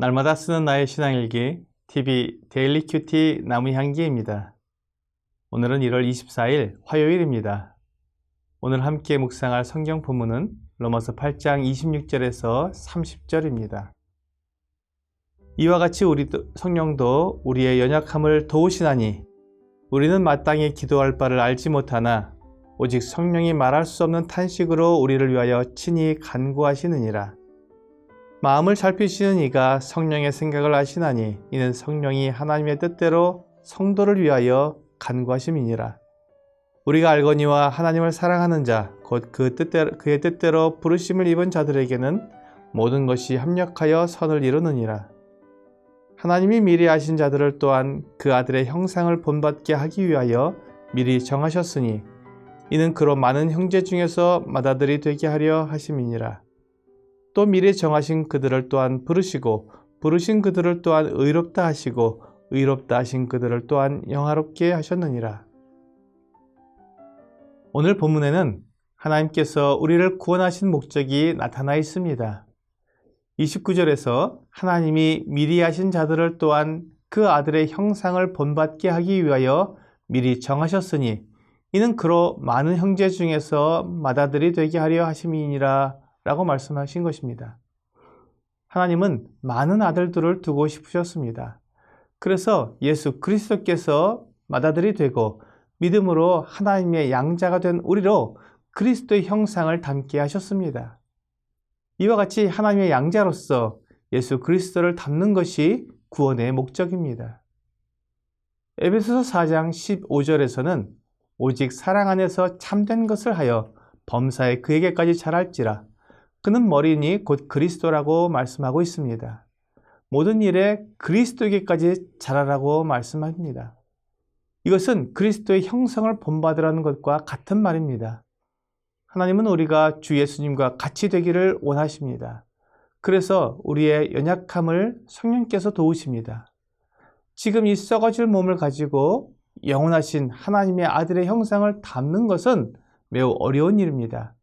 날마다 쓰는 나의 신앙일기 TV 데일리 큐티 나무향기입니다. 오늘은 1월 24일 화요일입니다. 오늘 함께 묵상할 성경 본문은 로마서 8장 26절에서 30절입니다. 이와 같이 우리 성령도 우리의 연약함을 도우시나니 우리는 마땅히 기도할 바를 알지 못하나 오직 성령이 말할 수 없는 탄식으로 우리를 위하여 친히 간구하시느니라. 마음을 살피시는 이가 성령의 생각을 아시나니 이는 성령이 하나님의 뜻대로 성도를 위하여 간구하심이니라. 우리가 알거니와 하나님을 사랑하는 자 곧 그의 뜻대로 부르심을 입은 자들에게는 모든 것이 합력하여 선을 이루느니라. 하나님이 미리 아신 자들을 또한 그 아들의 형상을 본받게 하기 위하여 미리 정하셨으니 이는 그로 많은 형제 중에서 맏아들이 되게 하려 하심이니라. 또 미리 정하신 그들을 또한 부르시고 부르신 그들을 또한 의롭다 하시고 의롭다 하신 그들을 또한 영화롭게 하셨느니라. 오늘 본문에는 하나님께서 우리를 구원하신 목적이 나타나 있습니다. 29절에서 하나님이 미리 하신 자들을 또한 그 아들의 형상을 본받게 하기 위하여 미리 정하셨으니 이는 그로 많은 형제 중에서 맏아들이 되게 하려 하심이니라 라고 말씀하신 것입니다. 하나님은 많은 아들들을 두고 싶으셨습니다. 그래서 예수 그리스도께서 맏아들이 되고 믿음으로 하나님의 양자가 된 우리로 그리스도의 형상을 닮게 하셨습니다. 이와 같이 하나님의 양자로서 예수 그리스도를 닮는 것이 구원의 목적입니다. 에베소서 4장 15절에서는 오직 사랑 안에서 참된 것을 하여 범사에 그에게까지 자랄지라 그는 머리니 곧 그리스도라고 말씀하고 있습니다. 모든 일에 그리스도에게까지 자라라고 말씀합니다. 이것은 그리스도의 형상을 본받으라는 것과 같은 말입니다. 하나님은 우리가 주 예수님과 같이 되기를 원하십니다. 그래서 우리의 연약함을 성령께서 도우십니다. 지금 이 썩어질 몸을 가지고 영원하신 하나님의 아들의 형상을 담는 것은 매우 어려운 일입니다.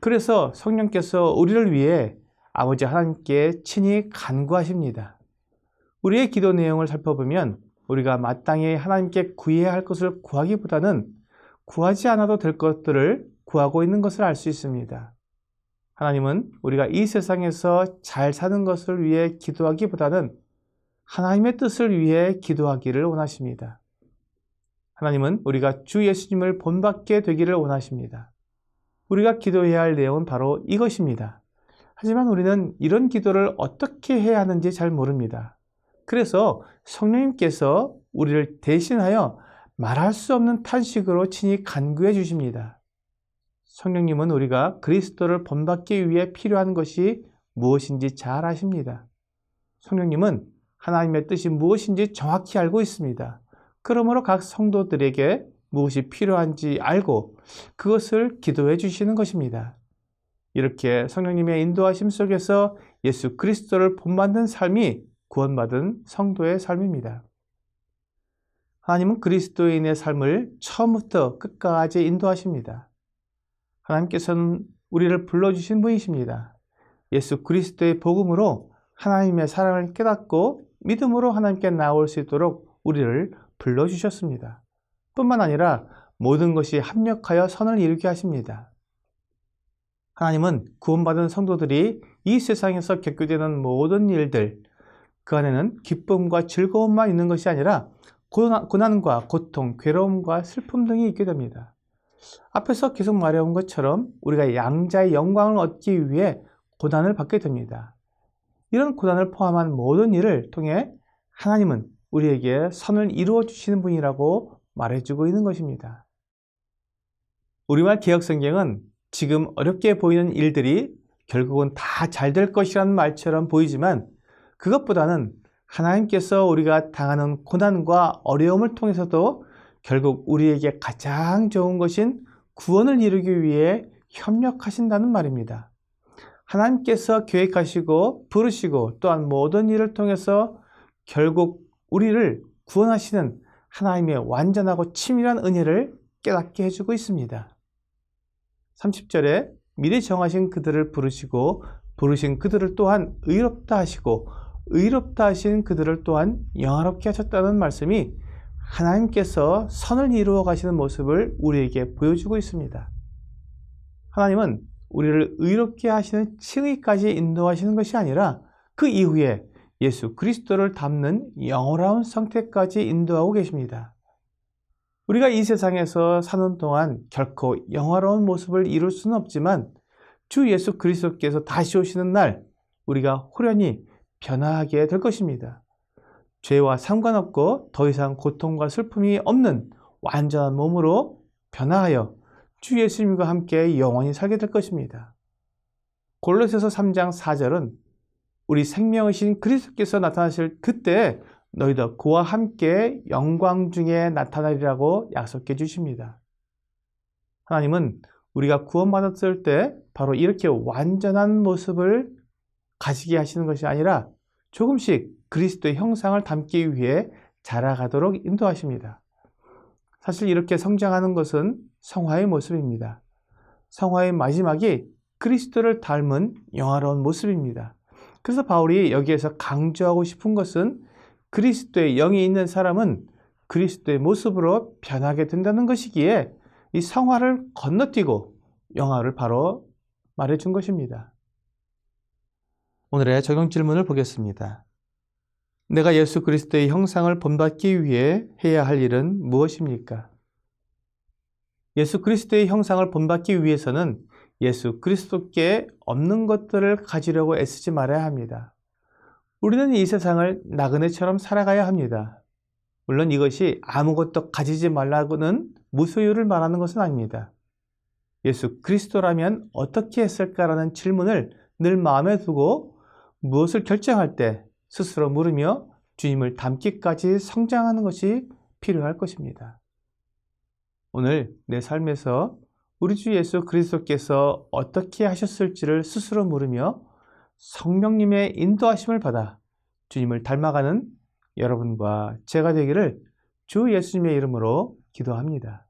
그래서 성령께서 우리를 위해 아버지 하나님께 친히 간구하십니다. 우리의 기도 내용을 살펴보면 우리가 마땅히 하나님께 구해야 할 것을 구하기보다는 구하지 않아도 될 것들을 구하고 있는 것을 알 수 있습니다. 하나님은 우리가 이 세상에서 잘 사는 것을 위해 기도하기보다는 하나님의 뜻을 위해 기도하기를 원하십니다. 하나님은 우리가 주 예수님을 본받게 되기를 원하십니다. 우리가 기도해야 할 내용은 바로 이것입니다. 하지만 우리는 이런 기도를 어떻게 해야 하는지 잘 모릅니다. 그래서 성령님께서 우리를 대신하여 말할 수 없는 탄식으로 친히 간구해 주십니다. 성령님은 우리가 그리스도를 본받기 위해 필요한 것이 무엇인지 잘 아십니다. 성령님은 하나님의 뜻이 무엇인지 정확히 알고 있습니다. 그러므로 각 성도들에게 무엇이 필요한지 알고 그것을 기도해 주시는 것입니다. 이렇게 성령님의 인도하심 속에서 예수 그리스도를 본받는 삶이 구원받은 성도의 삶입니다. 하나님은 그리스도인의 삶을 처음부터 끝까지 인도하십니다. 하나님께서는 우리를 불러주신 분이십니다. 예수 그리스도의 복음으로 하나님의 사랑을 깨닫고 믿음으로 하나님께 나올 수 있도록 우리를 불러주셨습니다. 뿐만 아니라 모든 것이 합력하여 선을 이루게 하십니다. 하나님은 구원받은 성도들이 이 세상에서 겪게 되는 모든 일들, 그 안에는 기쁨과 즐거움만 있는 것이 아니라 고난과 고통, 괴로움과 슬픔 등이 있게 됩니다. 앞에서 계속 말해온 것처럼 우리가 양자의 영광을 얻기 위해 고난을 받게 됩니다. 이런 고난을 포함한 모든 일을 통해 하나님은 우리에게 선을 이루어 주시는 분이라고 말해주고 있는 것입니다. 우리말 개역성경은 지금 어렵게 보이는 일들이 결국은 다 잘 될 것이라는 말처럼 보이지만 그것보다는 하나님께서 우리가 당하는 고난과 어려움을 통해서도 결국 우리에게 가장 좋은 것인 구원을 이루기 위해 협력하신다는 말입니다. 하나님께서 계획하시고 부르시고 또한 모든 일을 통해서 결국 우리를 구원하시는 하나님의 완전하고 치밀한 은혜를 깨닫게 해주고 있습니다. 30절에 미리 정하신 그들을 부르시고 부르신 그들을 또한 의롭다 하시고 의롭다 하신 그들을 또한 영화롭게 하셨다는 말씀이 하나님께서 선을 이루어 가시는 모습을 우리에게 보여주고 있습니다. 하나님은 우리를 의롭게 하시는 칭의까지 인도하시는 것이 아니라 그 이후에 예수 그리스도를 닮는 영원한 상태까지 인도하고 계십니다. 우리가 이 세상에서 사는 동안 결코 영화로운 모습을 이룰 수는 없지만 주 예수 그리스도께서 다시 오시는 날 우리가 호련히 변화하게 될 것입니다. 죄와 상관없고 더 이상 고통과 슬픔이 없는 완전한 몸으로 변화하여 주 예수님과 함께 영원히 살게 될 것입니다. 골로새서 3장 4절은 우리 생명이신 그리스도께서 나타나실 그때 너희도 그와 함께 영광 중에 나타나리라고 약속해 주십니다. 하나님은 우리가 구원받았을 때 바로 이렇게 완전한 모습을 가지게 하시는 것이 아니라 조금씩 그리스도의 형상을 담기 위해 자라가도록 인도하십니다. 사실 이렇게 성장하는 것은 성화의 모습입니다. 성화의 마지막이 그리스도를 닮은 영화로운 모습입니다. 그래서 바울이 여기에서 강조하고 싶은 것은 그리스도의 영이 있는 사람은 그리스도의 모습으로 변하게 된다는 것이기에 이 성화를 건너뛰고 영화를 바로 말해준 것입니다. 오늘의 적용 질문을 보겠습니다. 내가 예수 그리스도의 형상을 본받기 위해 해야 할 일은 무엇입니까? 예수 그리스도의 형상을 본받기 위해서는 예수 그리스도께 없는 것들을 가지려고 애쓰지 말아야 합니다. 우리는 이 세상을 나그네처럼 살아가야 합니다. 물론 이것이 아무것도 가지지 말라고는 무소유를 말하는 것은 아닙니다. 예수 그리스도라면 어떻게 했을까라는 질문을 늘 마음에 두고 무엇을 결정할 때 스스로 물으며 주님을 닮기까지 성장하는 것이 필요할 것입니다. 오늘 내 삶에서 우리 주 예수 그리스도께서 어떻게 하셨을지를 스스로 물으며 성령님의 인도하심을 받아 주님을 닮아가는 여러분과 제가 되기를 주 예수님의 이름으로 기도합니다.